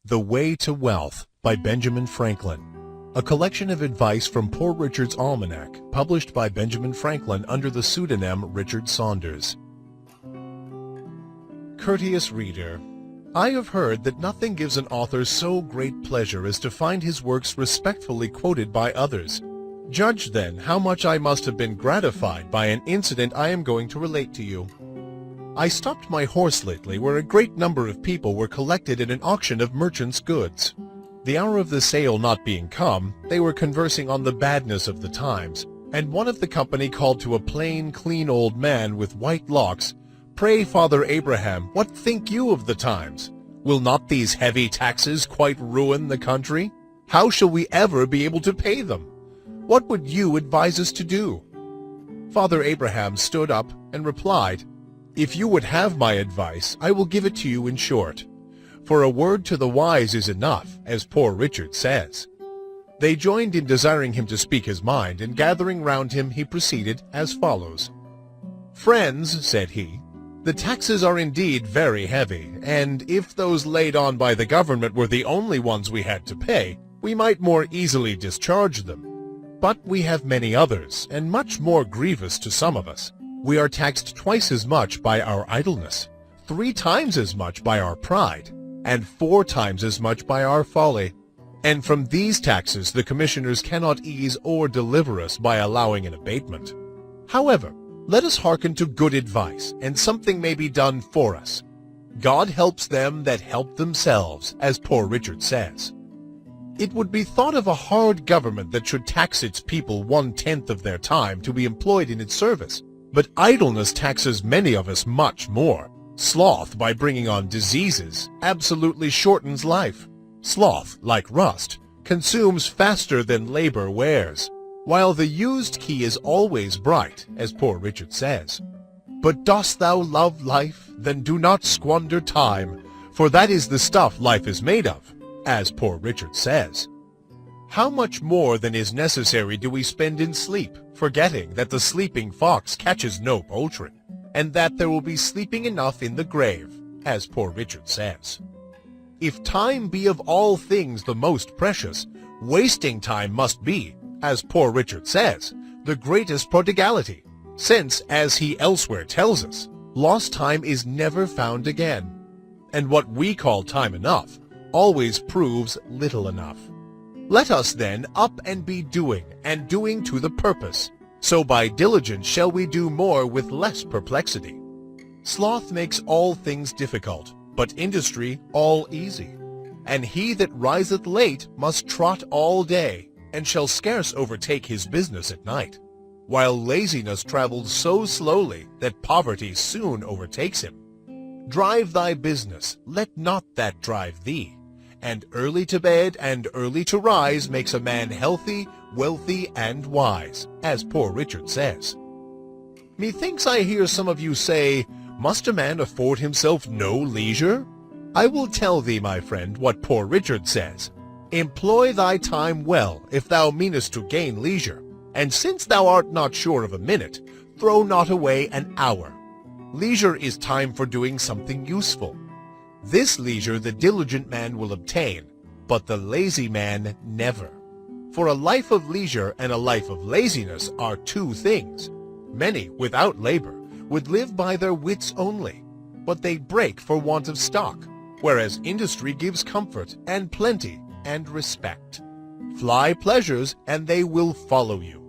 The Way to Wealth by Benjamin Franklin. A collection of advice from Poor Richard's Almanac, published by Benjamin Franklin under the pseudonym Richard Saunders. Courteous reader, I have heard that nothing gives an author so great pleasure as to find his works respectfully quoted by others. Judge then how much I must have been gratified by an incident I am going to relate to you. I stopped my horse lately where a great number of people were collected at an auction of merchants' goods. The hour of the sale not being come, they were conversing on the badness of the times, and one of the company called to a plain, clean old man with white locks, "Pray, Father Abraham, what think you of the times? Will not these heavy taxes quite ruin the country? How shall we ever be able to pay them? What would you advise us to do?" Father Abraham stood up and replied, "If you would have my advice, I will give it to you in short. For a word to the wise is enough, as Poor Richard says." They joined in desiring him to speak his mind, and gathering round him he proceeded as follows. "Friends," said he, "the taxes are indeed very heavy, and if those laid on by the government were the only ones we had to pay, we might more easily discharge them. But we have many others, and much more grievous to some of us. We are taxed twice as much by our idleness, 3 times as much by our pride, and 4 times as much by our folly. And from these taxes the commissioners cannot ease or deliver us by allowing an abatement. However, let us hearken to good advice, and something may be done for us. God helps them that help themselves, as Poor Richard says. It would be thought of a hard government that should tax its people 1/10 of their time to be employed in its service. But idleness taxes many of us much more. Sloth, by bringing on diseases, absolutely shortens life. Sloth, like rust, consumes faster than labor wears, while the used key is always bright, as Poor Richard says. But dost thou love life? Then do not squander time, for that is the stuff life is made of, as Poor Richard says. How much more than is necessary do we spend in sleep, forgetting that the sleeping fox catches no poultry, and that there will be sleeping enough in the grave, as Poor Richard says. If time be of all things the most precious, wasting time must be, as Poor Richard says, the greatest prodigality, since, as he elsewhere tells us, lost time is never found again, and what we call time enough always proves little enough. Let us then up and be doing, and doing to the purpose. So by diligence shall we do more with less perplexity. Sloth makes all things difficult, but industry all easy. And he that riseth late must trot all day, and shall scarce overtake his business at night, while laziness travels so slowly that poverty soon overtakes him. Drive thy business, let not that drive thee. And early to bed and early to rise makes a man healthy, wealthy, and wise, as Poor Richard says. Methinks I hear some of you say, "Must a man afford himself no leisure?" I will tell thee, my friend, what Poor Richard says. Employ thy time well, if thou meanest to gain leisure, and since thou art not sure of a minute, throw not away an hour. Leisure is time for doing something useful. This leisure the diligent man will obtain, but the lazy man never. For a life of leisure and a life of laziness are 2 things. Many, without labor, would live by their wits only, but they break for want of stock, whereas industry gives comfort and plenty and respect. Fly pleasures, and they will follow you.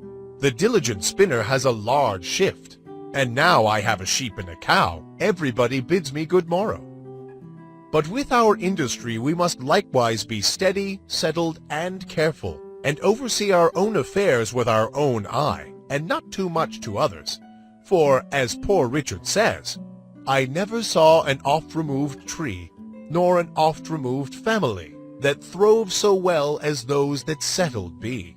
The diligent spinner has a large shift, and now I have a sheep and a cow, everybody bids me good morrow. But with our industry we must likewise be steady, settled, and careful, and oversee our own affairs with our own eye, and not too much to others. For, as Poor Richard says, I never saw an oft-removed tree, nor an oft-removed family, that throve so well as those that settled be.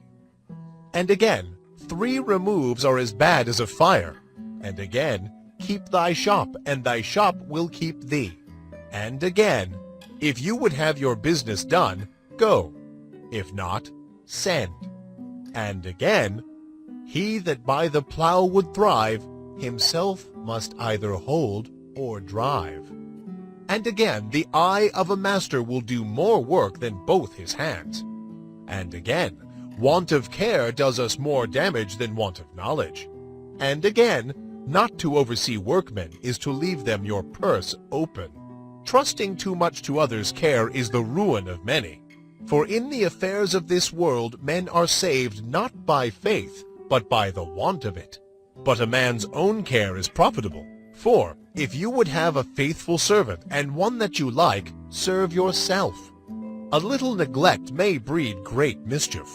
And again, 3 removes are as bad as a fire. And again, keep thy shop, and thy shop will keep thee. And again, if you would have your business done, go. If not, send. And again, he that by the plough would thrive, himself must either hold or drive. And again, the eye of a master will do more work than both his hands. And again, want of care does us more damage than want of knowledge. And again, not to oversee workmen is to leave them your purse open. Trusting too much to others' care is the ruin of many. For in the affairs of this world men are saved not by faith, but by the want of it. But a man's own care is profitable. For, if you would have a faithful servant, and one that you like, serve yourself. A little neglect may breed great mischief.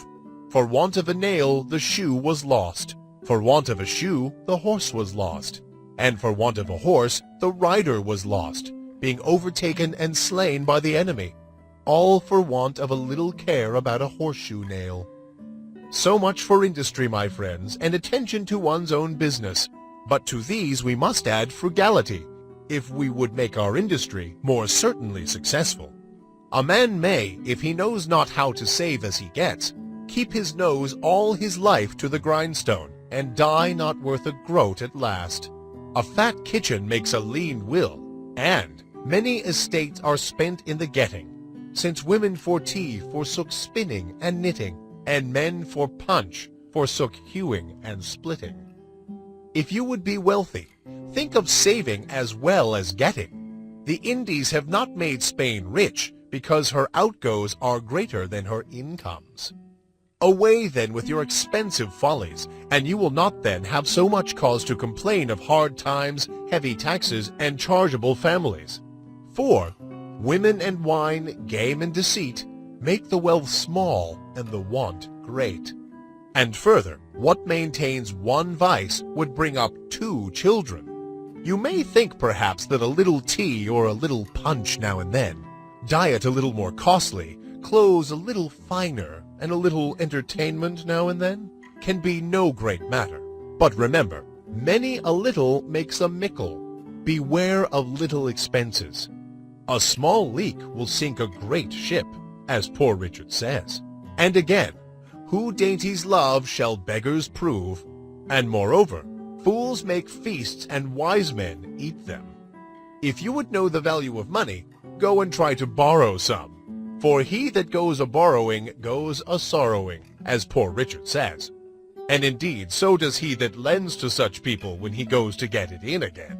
For want of a nail the shoe was lost. For want of a shoe the horse was lost. And for want of a horse the rider was lost, being overtaken and slain by the enemy. All for want of a little care about a horseshoe nail. So much for industry, my friends, and attention to one's own business. But to these we must add frugality, if we would make our industry more certainly successful. A man may, if he knows not how to save as he gets, keep his nose all his life to the grindstone, and die not worth a groat at last. A fat kitchen makes a lean will, and many estates are spent in the getting, since women for tea forsook spinning and knitting, and men for punch forsook hewing and splitting. If you would be wealthy, think of saving as well as getting. The Indies have not made Spain rich, because her outgoes are greater than her incomes. Away then with your expensive follies, and you will not then have so much cause to complain of hard times, heavy taxes, and chargeable families. For women and wine, game and deceit, make the wealth small and the want great. And further, what maintains one vice would bring up 2 children. You may think perhaps that a little tea or a little punch now and then, diet a little more costly, clothes a little finer, and a little entertainment now and then, can be no great matter. But remember, many a little makes a mickle. Beware of little expenses. A small leak will sink a great ship, as Poor Richard says. And again, who dainties love shall beggars prove, and moreover, fools make feasts and wise men eat them. If you would know the value of money, go and try to borrow some. For he that goes a-borrowing goes a-sorrowing, as Poor Richard says. And indeed, so does he that lends to such people when he goes to get it in again.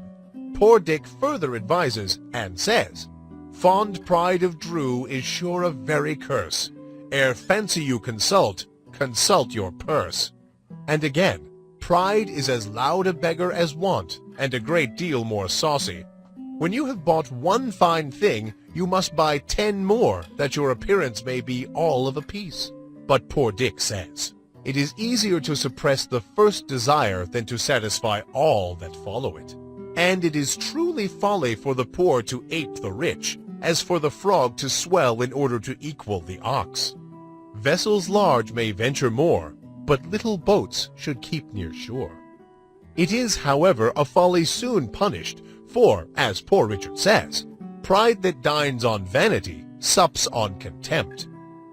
Poor Dick further advises, and says, Fond pride of Drew is sure a very curse. Ere fancy you consult your purse. And again, pride is as loud a beggar as want, and a great deal more saucy. When you have bought one fine thing, you must buy 10 more, that your appearance may be all of a piece. But Poor Dick says, it is easier to suppress the first desire than to satisfy all that follow it. And it is truly folly for the poor to ape the rich, as for the frog to swell in order to equal the ox. Vessels large may venture more, but little boats should keep near shore. It is, however, a folly soon punished, for, as Poor Richard says, pride that dines on vanity sups on contempt.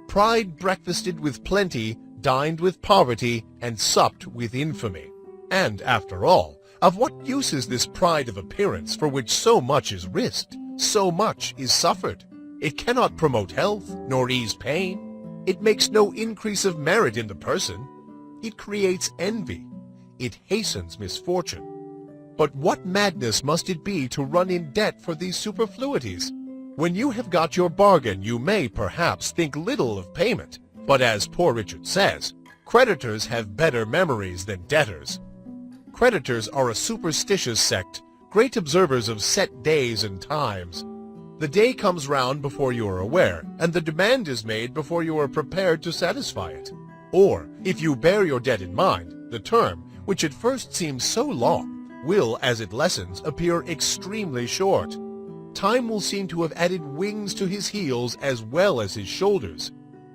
Pride breakfasted with plenty, dined with poverty, and supped with infamy. And, after all, of what use is this pride of appearance for which so much is risked, so much is suffered? It cannot promote health, nor ease pain. It makes no increase of merit in the person. It creates envy. It hastens misfortune. But what madness must it be to run in debt for these superfluities? When you have got your bargain, you may, perhaps, think little of payment. But as Poor Richard says, creditors have better memories than debtors. Creditors are a superstitious sect, great observers of set days and times. The day comes round before you are aware, and the demand is made before you are prepared to satisfy it. Or, if you bear your debt in mind, the term, which at first seems so long, will, as it lessens, appear extremely short. Time will seem to have added wings to his heels as well as his shoulders.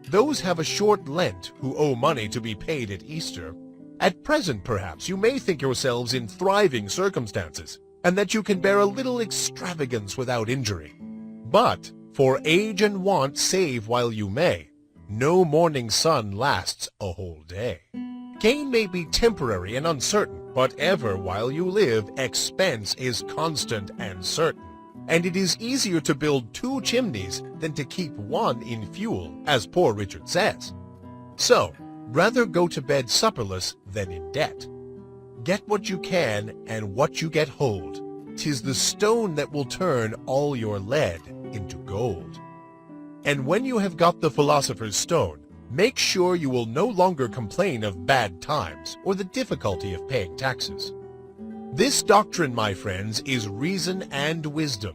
Those have a short Lent who owe money to be paid at Easter. At present, perhaps, you may think yourselves in thriving circumstances, and that you can bear a little extravagance without injury. But, for age and want save while you may, no morning sun lasts a whole day. Gain may be temporary and uncertain, but ever while you live, expense is constant and certain. and it is easier to build 2 chimneys than to keep 1 in fuel, as Poor Richard says. So, rather go to bed supperless than in debt. Get what you can, and what you get hold. 'Tis the stone that will turn all your lead into gold. And when you have got the philosopher's stone, make sure you will no longer complain of bad times or the difficulty of paying taxes. This doctrine, my friends, is reason and wisdom.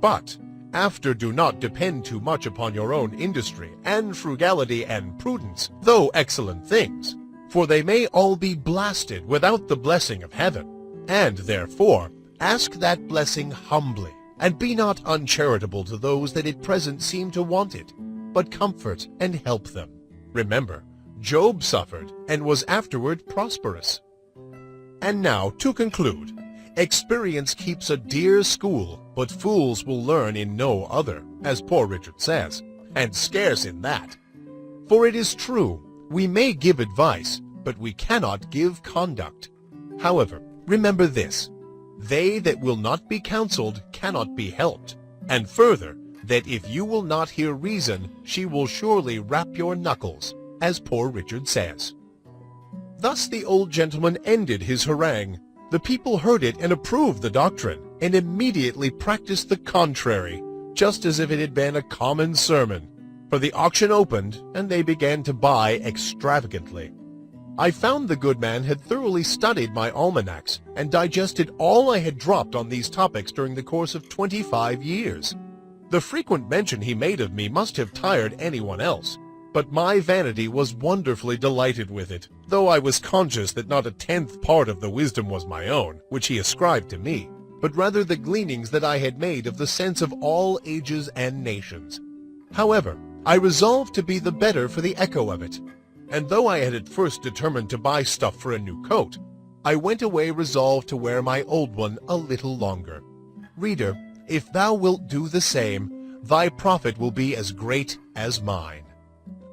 But after, do not depend too much upon your own industry and frugality and prudence, though excellent things, for they may all be blasted without the blessing of heaven. And therefore ask that blessing humbly, and be not uncharitable to those that at present seem to want it, but comfort and help them. Remember, Job suffered and was afterward prosperous. And now, to conclude, experience keeps a dear school, but fools will learn in no other, as Poor Richard says, and scarce in that. For it is true, we may give advice, but we cannot give conduct. However, remember this: they that will not be counseled cannot be helped, and further, that if you will not hear reason, she will surely rap your knuckles, as Poor Richard says. Thus the old gentleman ended his harangue. The people heard it and approved the doctrine, and immediately practiced the contrary, just as if it had been a common sermon. For the auction opened, and they began to buy extravagantly. I found the good man had thoroughly studied my almanacs, and digested all I had dropped on these topics during the course of 25 years. The frequent mention he made of me must have tired anyone else, but my vanity was wonderfully delighted with it, though I was conscious that not a 10th part of the wisdom was my own, which he ascribed to me, but rather the gleanings that I had made of the sense of all ages and nations. However, I resolved to be the better for the echo of it, and though I had at first determined to buy stuff for a new coat, I went away resolved to wear my old one a little longer. Reader, if thou wilt do the same, thy profit will be as great as mine.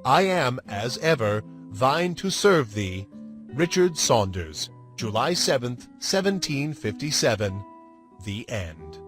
I am, as ever, thine to serve thee, Richard Saunders, July 7th, 1757. The End.